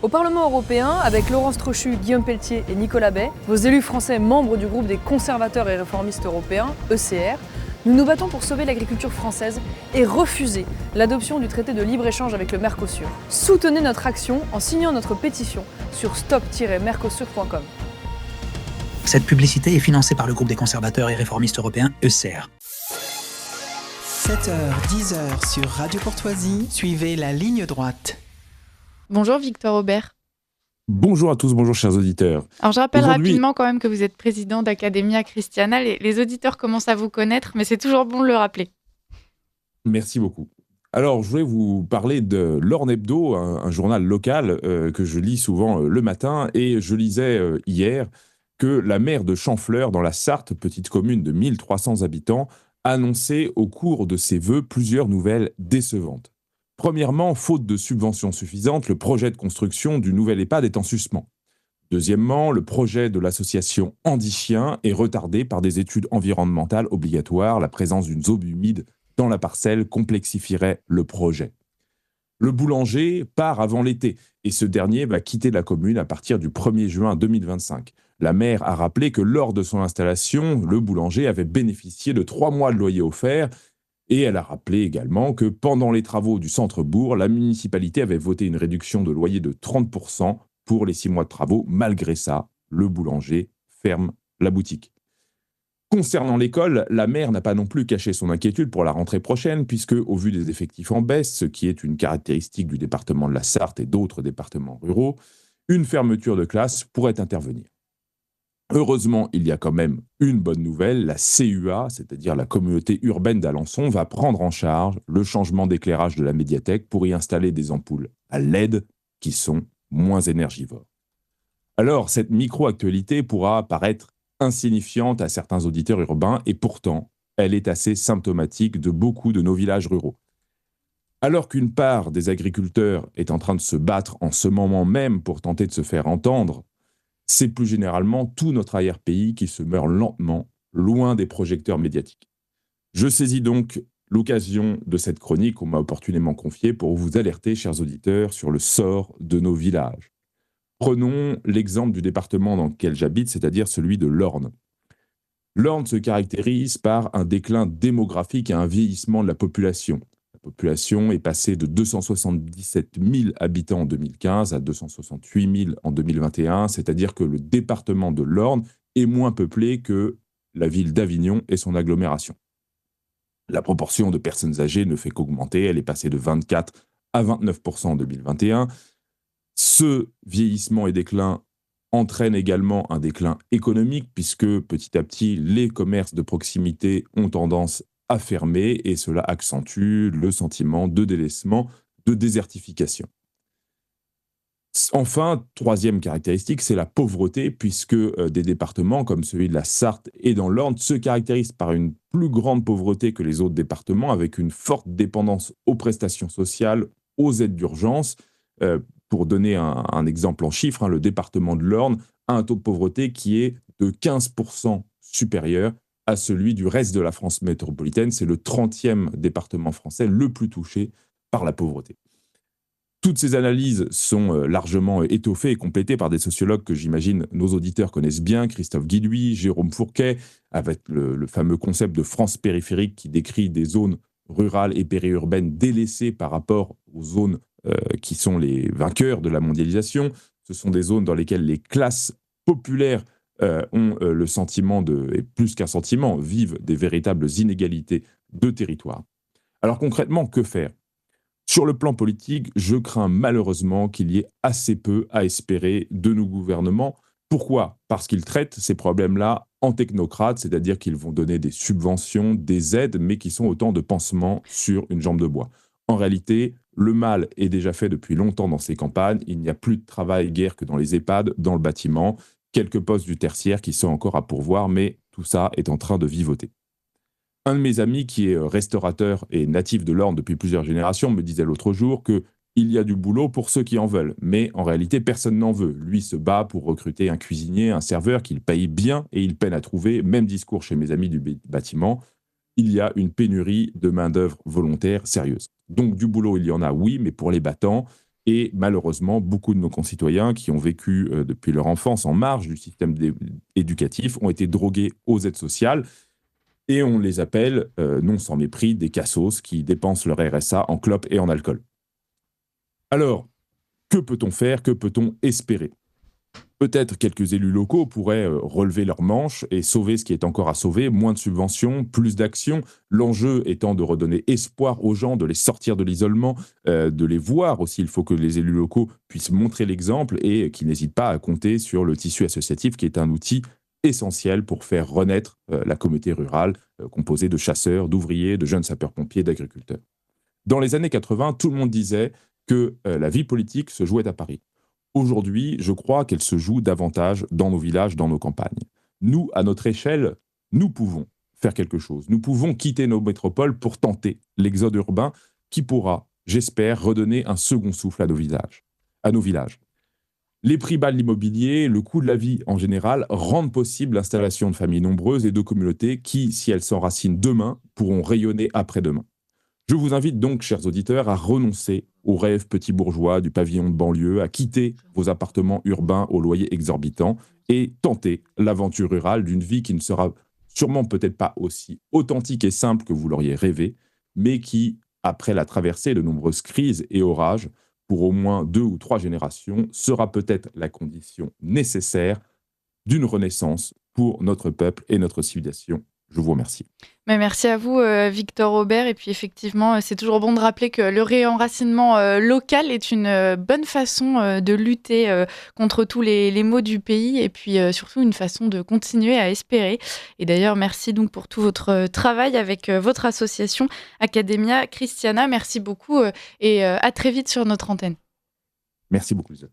Au Parlement européen, avec Laurence Trochu, Guillaume Pelletier et Nicolas Bay, vos élus français membres du groupe des conservateurs et réformistes européens, ECR, nous nous battons pour sauver l'agriculture française et refuser l'adoption du traité de libre-échange avec le Mercosur. Soutenez notre action en signant notre pétition sur stop-mercosur.com. Cette publicité est financée par le groupe des conservateurs et réformistes européens, ECR. 7h, 10h sur Radio Courtoisie, suivez la ligne droite. Bonjour Victor Aubert. Bonjour à tous, bonjour chers auditeurs. Alors je rappelle rapidement quand même que vous êtes président d'Academia Christiana. Les auditeurs commencent à vous connaître, mais c'est toujours bon de le rappeler. Merci beaucoup. Alors je voulais vous parler de l'Orne Hebdo, un journal local que je lis souvent le matin, et je lisais hier que la maire de Champfleur, dans la Sarthe, petite commune de 1300 habitants, annonçait au cours de ses vœux plusieurs nouvelles décevantes. Premièrement, faute de subventions suffisantes, le projet de construction du nouvel EHPAD est en suspens. Deuxièmement, le projet de l'association Handichien est retardé par des études environnementales obligatoires. La présence d'une zone humide dans la parcelle complexifierait le projet. Le boulanger part avant l'été et ce dernier va quitter la commune à partir du 1er juin 2025. La maire a rappelé que lors de son installation, le boulanger avait bénéficié de 3 mois de loyer offert. Et elle a rappelé également que pendant les travaux du centre-bourg, la municipalité avait voté une réduction de loyer de 30% pour les 6 mois de travaux. Malgré ça, le boulanger ferme la boutique. Concernant l'école, la maire n'a pas non plus caché son inquiétude pour la rentrée prochaine, puisque, au vu des effectifs en baisse, ce qui est une caractéristique du département de la Sarthe et d'autres départements ruraux, une fermeture de classe pourrait intervenir. Heureusement, il y a quand même une bonne nouvelle, la CUA, c'est-à-dire la communauté urbaine d'Alençon, va prendre en charge le changement d'éclairage de la médiathèque pour y installer des ampoules à LED qui sont moins énergivores. Alors, cette micro-actualité pourra paraître insignifiante à certains auditeurs urbains et pourtant, elle est assez symptomatique de beaucoup de nos villages ruraux. Alors qu'une part des agriculteurs est en train de se battre en ce moment même pour tenter de se faire entendre, c'est plus généralement tout notre arrière-pays qui se meurt lentement, loin des projecteurs médiatiques. Je saisis donc l'occasion de cette chronique qu'on m'a opportunément confiée pour vous alerter, chers auditeurs, sur le sort de nos villages. Prenons l'exemple du département dans lequel j'habite, c'est-à-dire celui de l'Orne. L'Orne se caractérise par un déclin démographique et un vieillissement de la population. La population est passée de 277 000 habitants en 2015 à 268 000 en 2021, c'est-à-dire que le département de l'Orne est moins peuplé que la ville d'Avignon et son agglomération. La proportion de personnes âgées ne fait qu'augmenter, elle est passée de 24 à 29% en 2021. Ce vieillissement et déclin entraîne également un déclin économique, puisque petit à petit, les commerces de proximité ont tendance à fermer, et cela accentue le sentiment de délaissement, de désertification. Enfin, troisième caractéristique, c'est la pauvreté, puisque des départements comme celui de la Sarthe et dans l'Orne se caractérisent par une plus grande pauvreté que les autres départements, avec une forte dépendance aux prestations sociales, aux aides d'urgence. Pour donner un exemple en chiffres, le département de l'Orne a un taux de pauvreté qui est de 15% supérieur à celui du reste de la France métropolitaine. C'est le 30e département français le plus touché par la pauvreté. Toutes ces analyses sont largement étoffées et complétées par des sociologues que j'imagine nos auditeurs connaissent bien, Christophe Guilluy, Jérôme Fourquet, avec le fameux concept de France périphérique qui décrit des zones rurales et périurbaines délaissées par rapport aux zones qui sont les vainqueurs de la mondialisation. Ce sont des zones dans lesquelles les classes populaires ont le sentiment et plus qu'un sentiment, vivent des véritables inégalités de territoire. Alors concrètement, que faire ? Sur le plan politique, je crains malheureusement qu'il y ait assez peu à espérer de nos gouvernements. Pourquoi ? Parce qu'ils traitent ces problèmes-là en technocrates, c'est-à-dire qu'ils vont donner des subventions, des aides, mais qui sont autant de pansements sur une jambe de bois. En réalité, le mal est déjà fait depuis longtemps dans ces campagnes. Il n'y a plus de travail guère que dans les EHPAD, dans le bâtiment, quelques postes du tertiaire qui sont encore à pourvoir, mais tout ça est en train de vivoter. Un de mes amis qui est restaurateur et natif de l'Orne depuis plusieurs générations me disait l'autre jour qu'il y a du boulot pour ceux qui en veulent, mais en réalité personne n'en veut. Lui se bat pour recruter un cuisinier, un serveur qu'il paye bien et il peine à trouver. Même discours chez mes amis du bâtiment. Il y a une pénurie de main-d'œuvre volontaire sérieuse. Donc du boulot, il y en a, oui, mais pour les battants, Et malheureusement, beaucoup de nos concitoyens qui ont vécu depuis leur enfance en marge du système éducatif ont été drogués aux aides sociales. Et on les appelle, non sans mépris, des cassos qui dépensent leur RSA en clopes et en alcool. Alors, que peut-on faire? Que peut-on espérer? Peut-être quelques élus locaux pourraient relever leurs manches et sauver ce qui est encore à sauver, moins de subventions, plus d'actions, l'enjeu étant de redonner espoir aux gens, de les sortir de l'isolement, de les voir aussi. Il faut que les élus locaux puissent montrer l'exemple et qu'ils n'hésitent pas à compter sur le tissu associatif qui est un outil essentiel pour faire renaître la communauté rurale composée de chasseurs, d'ouvriers, de jeunes sapeurs-pompiers, d'agriculteurs. Dans les années 80, tout le monde disait que la vie politique se jouait à Paris. Aujourd'hui, je crois qu'elle se joue davantage dans nos villages, dans nos campagnes. Nous, à notre échelle, nous pouvons faire quelque chose. Nous pouvons quitter nos métropoles pour tenter l'exode urbain qui pourra, j'espère, redonner un second souffle à nos villages. Les prix bas de l'immobilier, le coût de la vie en général, rendent possible l'installation de familles nombreuses et de communautés qui, si elles s'enracinent demain, pourront rayonner après-demain. Je vous invite donc, chers auditeurs, à renoncer aux rêves petits bourgeois du pavillon de banlieue, à quitter vos appartements urbains aux loyers exorbitants et tenter l'aventure rurale d'une vie qui ne sera sûrement peut-être pas aussi authentique et simple que vous l'auriez rêvé, mais qui, après la traversée de nombreuses crises et orages, pour au moins 2 ou 3 générations, sera peut-être la condition nécessaire d'une renaissance pour notre peuple et notre civilisation. Je vous remercie. Mais merci à vous, Victor Aubert. Et puis effectivement, c'est toujours bon de rappeler que le réenracinement local est une bonne façon de lutter contre tous les maux du pays et puis surtout une façon de continuer à espérer. Et d'ailleurs, merci donc pour tout votre travail avec votre association Academia Christiana. Merci beaucoup et à très vite sur notre antenne. Merci beaucoup, Lisa.